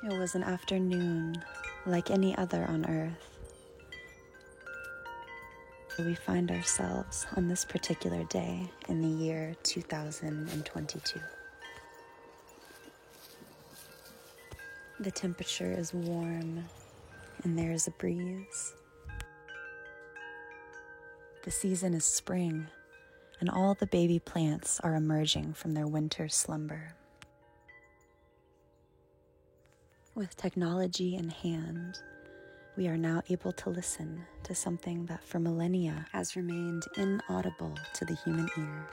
It was an afternoon like any other on Earth. We find ourselves on this particular day in the year 2022. The temperature is warm and there is a breeze. The season is spring and all the baby plants are emerging from their winter slumber. With technology in hand, we are now able to listen to something that for millennia has remained inaudible to the human ear.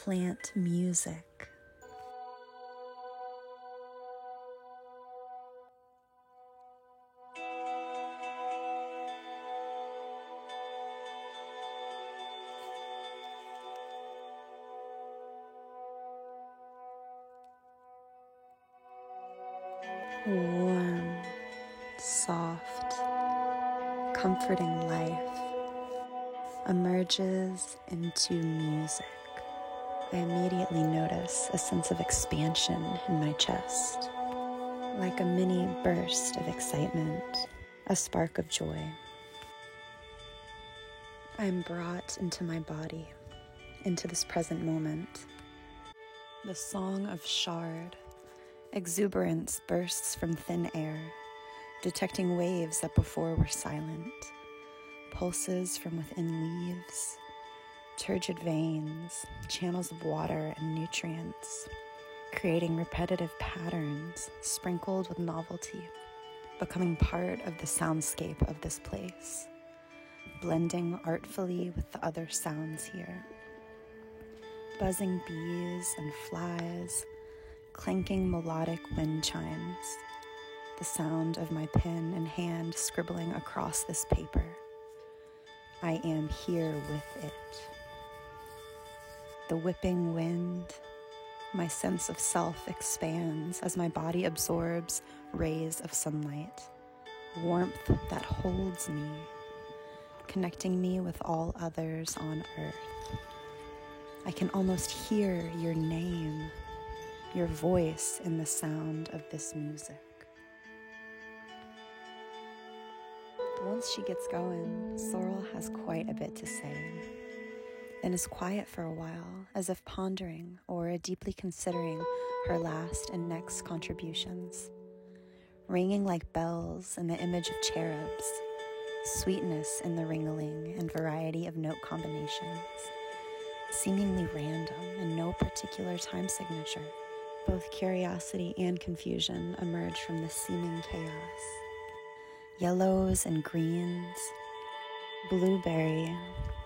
Plant music. Warm, soft, comforting life emerges into music. I immediately notice a sense of expansion in my chest, like a mini burst of excitement, a spark of joy. I am brought into my body, into this present moment. The song of shard, exuberance bursts from thin air, detecting waves that before were silent, pulses from within leaves, turgid veins, channels of water and nutrients, creating repetitive patterns sprinkled with novelty, becoming part of the soundscape of this place, blending artfully with the other sounds here. Buzzing bees and flies, clanking melodic wind chimes, the sound of my pen and hand scribbling across this paper. I am here with it. The whipping wind, my sense of self expands as my body absorbs rays of sunlight, warmth that holds me, connecting me with all others on earth. I can almost hear your name, your voice in the sound of this music. Once she gets going, Sorrel has quite a bit to say, and is quiet for a while, as if pondering or deeply considering her last and next contributions. Ringing like bells in the image of cherubs, sweetness in the ringling and variety of note combinations, seemingly random and no particular time signature. Both curiosity and confusion emerge from the seeming chaos. Yellows and greens, blueberry,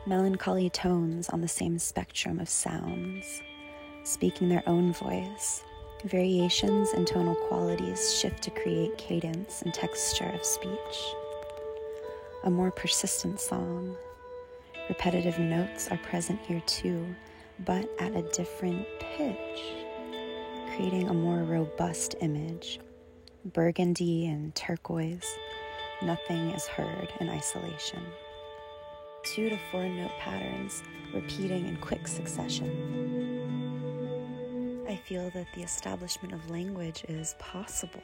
melancholy tones on the same spectrum of sounds, speaking their own voice. Variations in tonal qualities shift to create cadence and texture of speech. A more persistent song. Repetitive notes are present here too, but at a different pitch, creating a more robust image. Burgundy and turquoise, nothing is heard in isolation. 2 to 4 note patterns repeating in quick succession. I feel that the establishment of language is possible,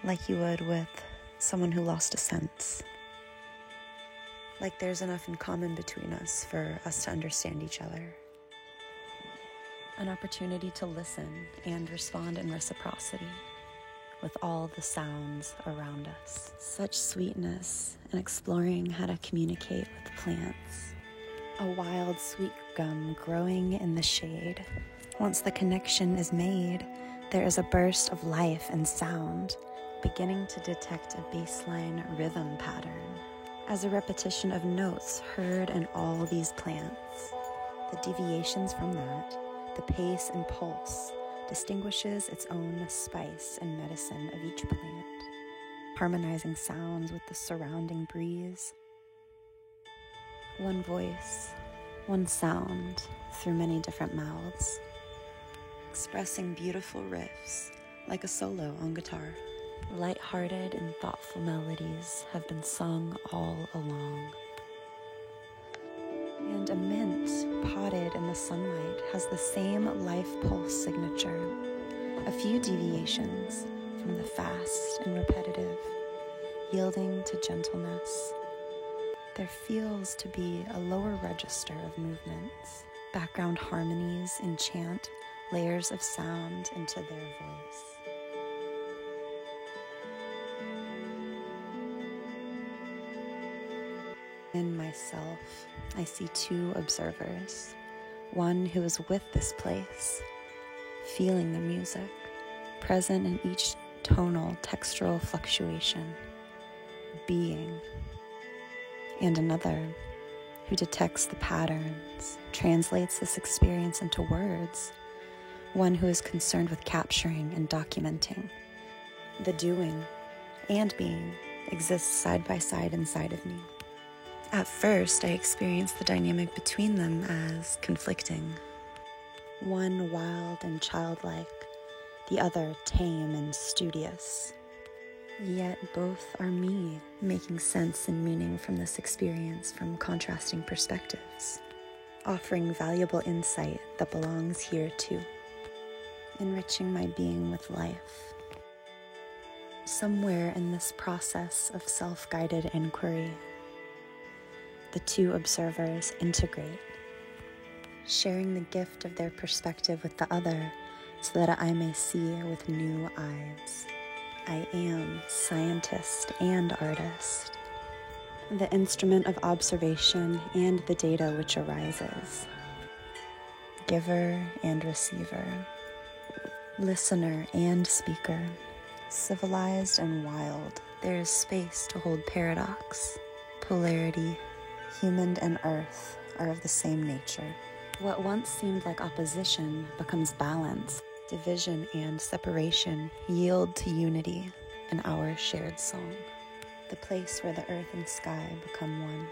like you would with someone who lost a sense. Like there's enough in common between us for us to understand each other. An opportunity to listen and respond in reciprocity with all the sounds around us. Such sweetness in exploring how to communicate with plants. A wild sweet gum growing in the shade. Once the connection is made, there is a burst of life and sound, beginning to detect a baseline rhythm pattern. As a repetition of notes heard in all these plants, the deviations from that, the pace and pulse, distinguishes its own spice and medicine of each plant, harmonizing sounds with the surrounding breeze. One voice, one sound through many different mouths, expressing beautiful riffs like a solo on guitar. Light-hearted and thoughtful melodies have been sung all along. And a mint potted in the sunlight has the same life pulse signature, a few deviations from the fast and repetitive, yielding to gentleness. There feels to be a lower register of movements. Background harmonies enchant layers of sound into their voice. In myself, I see two observers, one who is with this place, feeling the music, present in each tonal, textural fluctuation, being, and another who detects the patterns, translates this experience into words, one who is concerned with capturing and documenting. The doing and being exists side by side inside of me. At first, I experienced the dynamic between them as conflicting. One wild and childlike, the other tame and studious. Yet both are me, making sense and meaning from this experience from contrasting perspectives, offering valuable insight that belongs here too, enriching my being with life. Somewhere in this process of self-guided inquiry, the two observers integrate, sharing the gift of their perspective with the other so that I may see with new eyes. I am scientist and artist, the instrument of observation and the data which arises, giver and receiver, listener and speaker. Civilized and wild, there is space to hold paradox, polarity. Human and earth are of the same nature. What once seemed like opposition becomes balance. Division and separation yield to unity in our shared song, the place where the earth and sky become one.